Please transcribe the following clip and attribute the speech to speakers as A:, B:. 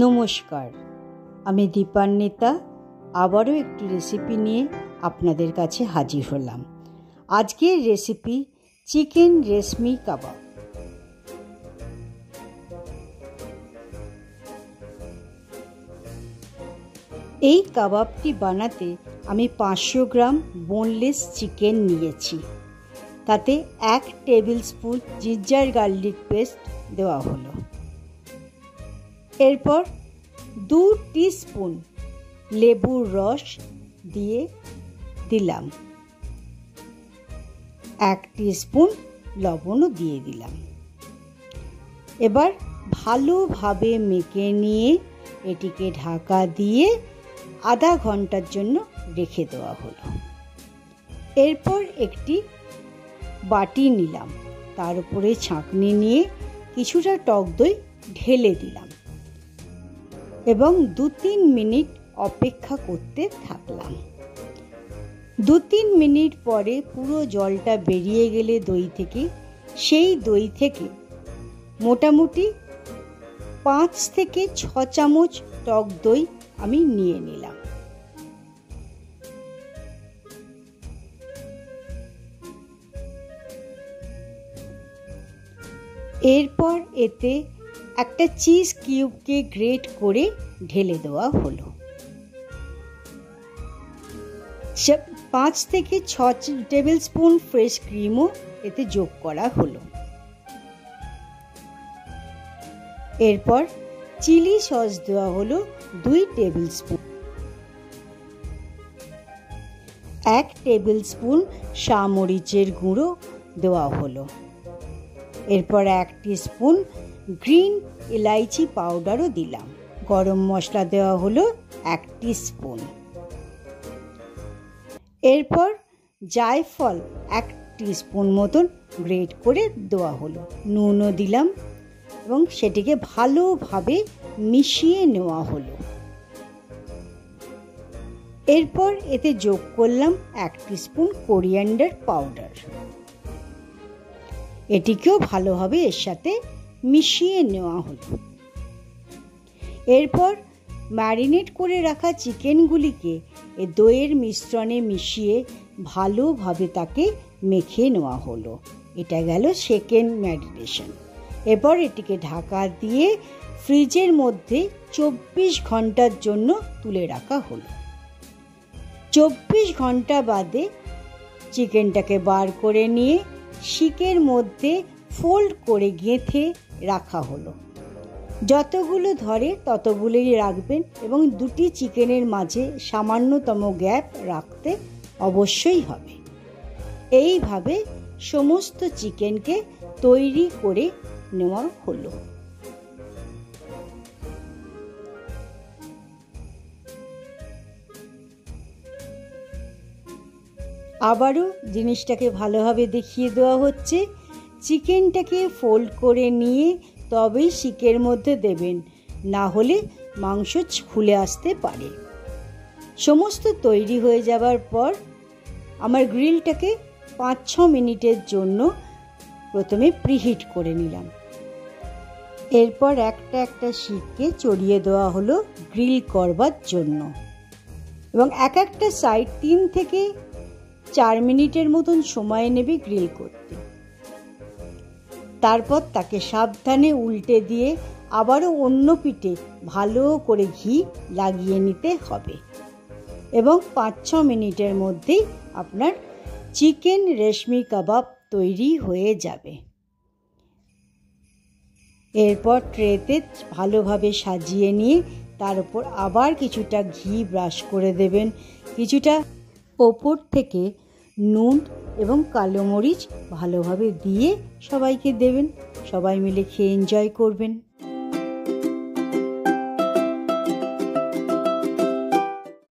A: নমস্কার, আমি দীপান্বিতা আবারও একটি রেসিপি নিয়ে আপনাদের কাছে হাজির হলাম। আজকের রেসিপি চিকেন রেশমি কাবাব। এই কাবাবটি বানাতে আমি 500 গ্রাম বোনলেস চিকেন নিয়েছি। তাতে 1 tablespoon ginger garlic paste দেওয়া হলো। এরপর 2 টিস্পুন লেবুর রস দিয়ে দিলাম, 1 টিস্পুন লবণও দিয়ে দিলাম। এবার ভালোভাবে মেখে নিয়ে এটিকে ঢাকা দিয়ে আধা ঘন্টার জন্য রেখে দেওয়া হলো। এরপর একটি বাটি নিলাম, তার উপরে ছাঁকনি নিয়ে কিছুটা টক দই ঢেলে দিলাম এবং 2-3 মিনিট অপেক্ষা করতে থাকলাম। 2-3 মিনিট পরে পুরো জলটা বেরিয়ে গেলে দই থেকে, সেই দই থেকে মোটামুটি 5 থেকে 6 চামচ টক দই আমি নিয়ে নিলাম। এরপর এতে একটা চিজ কিউবকে গ্রেট করে ঢেলে দেওয়া হলো। 5 থেকে 6 টেবিল স্পুন ফ্রেশ ক্রিমও এতে যোগ করা হলো। এরপর চিলি সস দেওয়া হলো 2 টেবিল স্পুন। 1 টেবিল স্পুন সামরিচের গুঁড়ো দেওয়া হলো। এরপর 1 টিস্পুন গ্রিন ইলাইচি পাউডারও দিলাম। গরম মশলা দেওয়া হলো 1 টিস্পুন। এরপর জায়ফল 1 টিস্পুন মতন গ্রেট করে দেওয়া হলো। নুনও দিলাম এবং সেটিকে ভালোভাবে মিশিয়ে নেওয়া হলো। এরপর এতে যোগ করলাম 1 টিস্পুন কোরিয়ান্ডার পাউডার। এটিকেও ভালোভাবে এর সাথে মিশিয়ে নেওয়া হলো। এরপর ম্যারিনেট করে রাখা চিকেনগুলিকে এই দইয়ের মিশ্রণে মিশিয়ে ভালোভাবে তাকে মেখে নেওয়া হলো। এটা গেল সেকেন্ড ম্যারিনেশন। এরপর এটিকে ঢাকা দিয়ে ফ্রিজের মধ্যে 24 ঘন্টার জন্য তুলে রাখা হলো। 24 ঘন্টা বাদে চিকেনটাকে বার করে নিয়ে শিকের মধ্যে ফোল্ড করে গেঁথে রাখা হলো। যতগুলো ধরে ততগুলোই রাখবেন এবং 2টি চিকেনের মাঝে সামান্যতম গ্যাপ রাখতে অবশ্যই হবে। এইভাবে সমস্ত চিকেনকে তৈরি করে নেওয়া হলো। আবারও জিনিসটাকে ভালোভাবে দেখিয়ে দেওয়া হচ্ছে। চিকেনটাকে ফোল্ড করে নিয়ে তবেই শিকের মধ্যে দেবেন, না হলে মাংস খুলে আসতে পারে। সমস্ত তৈরি হয়ে যাবার পর আমার গ্রিলটাকে 5-6 মিনিটের জন্য প্রথমে প্রিহিট করে নিলাম। এরপর একটা একটা শিককে চড়িয়ে দেওয়া হলো গ্রিল করবার জন্য এবং একটা সাইড 3 থেকে 4 মিনিটের মতন সময় নেবে গ্রিল করতে। তারপর তাকে সাবধানে উল্টে দিয়ে আবারও অন্য পিঠে ভালো করে ঘি লাগিয়ে নিতে হবে এবং 5-6 মিনিটের মধ্যেই আপনার চিকেন রেশমি কাবাব তৈরি হয়ে যাবে। এরপর ট্রেতে ভালোভাবে সাজিয়ে নিয়ে তার উপর আবার কিছুটা ঘি ব্রাশ করে দেবেন। কিছুটা ওপর থেকে নুন এবং কালো মরিচ ভালোভাবে দিয়ে সবাইকে দেবেন। সবাই মিলে খেয়ে এনজয় করবেন।